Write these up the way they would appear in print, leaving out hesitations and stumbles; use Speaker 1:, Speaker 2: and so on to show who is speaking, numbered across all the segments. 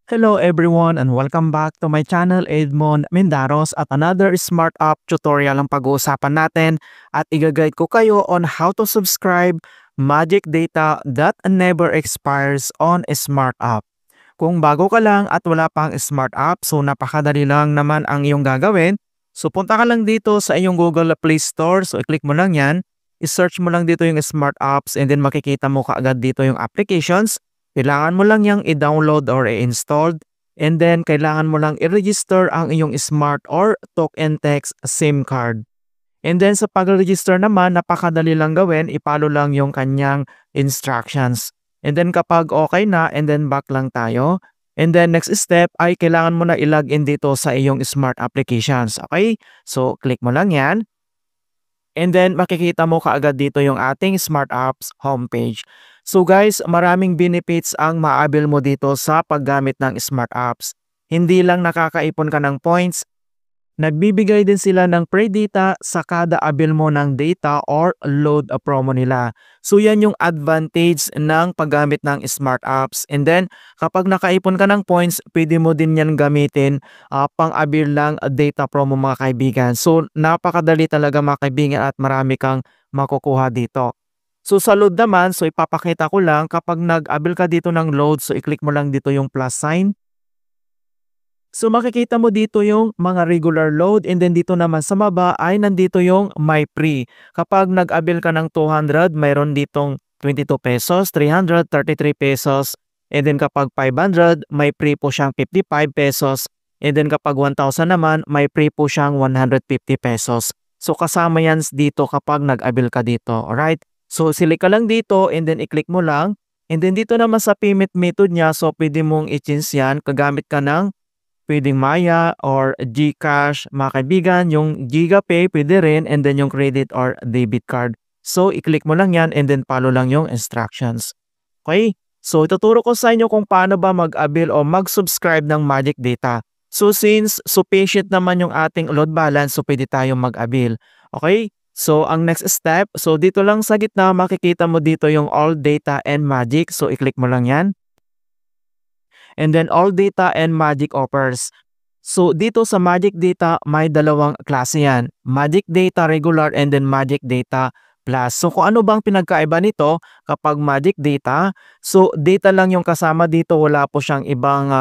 Speaker 1: Hello everyone and welcome back to my channel Edmond Mendaros at another Smart App tutorial ang pag-uusapan natin at i-guide ko kayo on how to subscribe magic data that never expires on a Smart App. Kung bago ka lang at wala pang Smart App, so napakadali lang naman ang iyong gagawin. So punta ka lang dito sa iyong Google Play Store, so i-click mo lang yan, i-search mo lang dito yung Smart Apps and then makikita mo kaagad dito yung applications. Kailangan mo lang yang i-download or i-install and then kailangan mo lang i-register ang iyong smart or talk and text SIM card. And then sa pag-register naman, napakadali lang gawin, ipalo lang yung kanyang instructions. And then kapag okay na, and then back lang tayo. And then next step ay kailangan mo na i-login dito sa iyong smart applications. Okay? So click mo lang yan. And then makikita mo kaagad dito yung ating Smart Apps homepage. So guys, maraming benefits ang maabil mo dito sa paggamit ng Smart Apps. Hindi lang nakakaipon ka ng points, nagbibigay din sila ng free data sa kada abil mo ng data or load a promo nila. So yan yung advantage ng paggamit ng Smart Apps. And then kapag nakaipon ka ng points, pwede mo din yan gamitin pang-abil lang data promo mga kaibigan. So napakadali talaga mga kaibigan at marami kang makukuha dito. So sa load naman, so ipapakita ko lang kapag nag-abil ka dito ng load, so i-click mo lang dito yung plus sign. So makikita mo dito yung mga regular load and then dito naman sa baba ay nandito yung my free. Kapag nag-avail ka ng 200, mayroon ditong 22 pesos, 333 pesos, and then kapag 500, may free po siyang 55 pesos, and then kapag 1,000 naman, may free po siyang 150 pesos. So kasama yan dito kapag nag-avail ka dito, alright? So select ka lang dito and then i-click mo lang, and then dito naman sa payment method niya, so pwede mong i-change yan, kagamit ka ng pwedeng Maya or GCash, mga kaibigan, yung GigaPay pwede rin and then yung credit or debit card. So, i-click mo lang yan and then follow lang yung instructions. Okay? So, ituturo ko sa inyo kung paano ba mag-avail o mag-subscribe ng Magic Data. So, since sufficient naman yung ating load balance, so pwede tayong mag-avail. Okay? So, ang next step, so dito lang sa gitna, makikita mo dito yung All Data and Magic. So, i-click mo lang yan. And then all data and magic offers. So dito sa magic data, may dalawang klase yan. Magic data regular and then magic data plus. So kung ano bang pinagkaiba nito kapag magic data, so data lang yung kasama dito, wala po siyang ibang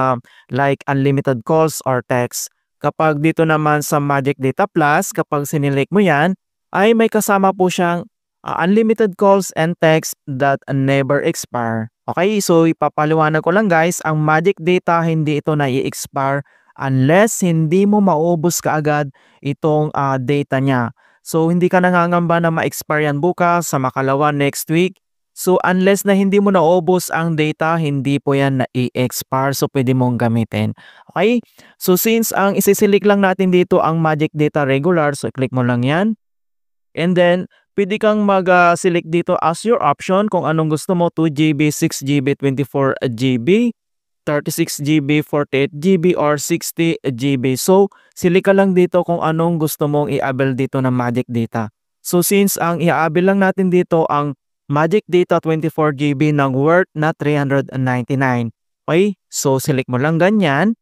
Speaker 1: like unlimited calls or text. Kapag dito naman sa magic data plus, kapag sinilike mo yan, ay may kasama po siyang unlimited calls and text that never expire. Okay, so ipapaliwanag ko lang guys, ang magic data hindi ito na i-expire unless hindi mo maubos kaagad itong data niya. So hindi ka nangangamba na ma-expire yan bukas, sa makalawa next week. So unless na hindi mo naubos ang data, hindi po yan na i-expire, so pwede mong gamitin. Okay, so since ang isisilik lang natin dito ang magic data regular, so click mo lang yan. And then pwede kang mag-select dito as your option kung anong gusto mo, 2GB, 6GB, 24GB, 36GB, 48GB, or 60GB. So, select ka lang dito kung anong gusto mong i-avail dito ng Magic Data. So, since ang i-avail lang natin dito ang Magic Data 24GB ng worth na 399. Okay? So, select mo lang ganyan.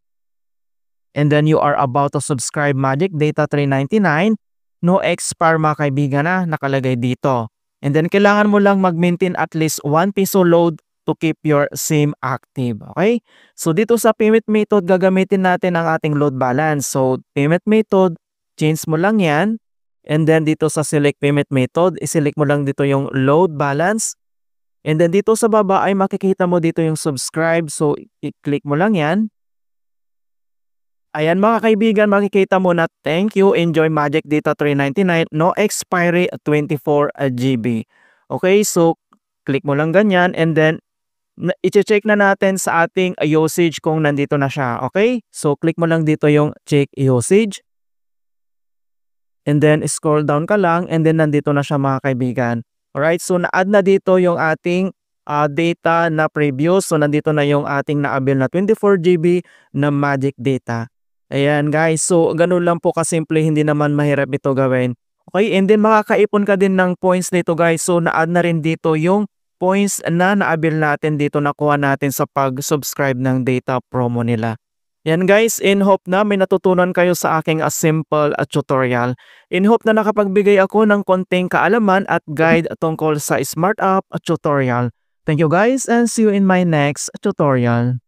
Speaker 1: And then you are about to subscribe Magic Data 399. No expire mga kaibigan na nakalagay dito. And then kailangan mo lang mag-maintain at least 1 peso load to keep your SIM active. Okay? So dito sa payment method, gagamitin natin ang ating load balance. So payment method, change mo lang yan. And then dito sa select payment method, iselect mo lang dito yung load balance. And then dito sa baba ay makikita mo dito yung subscribe. So i-click mo lang yan. Ayan mga kaibigan, makikita mo na thank you, enjoy Magic Data 399, no expiry 24GB. Okay, so click mo lang ganyan and then i-check na natin sa ating usage kung nandito na siya. Okay, so click mo lang dito yung check usage. And then scroll down ka lang and then nandito na siya mga kaibigan. Alright, so na-add na dito yung ating data na previous. So nandito na yung ating na-avail na 24GB na Magic Data. Ayan guys, so ganun lang po kasimple, hindi naman mahirap ito gawin. Okay, and then makakaipon ka din ng points nito guys. So na-add na rin dito yung points na naabil natin dito nakuha natin sa pag-subscribe ng data promo nila. Yan guys, in hope na may natutunan kayo sa aking simple tutorial. In hope na nakapagbigay ako ng konting kaalaman at guide tungkol sa Smart App tutorial. Thank you guys and see you in my next tutorial.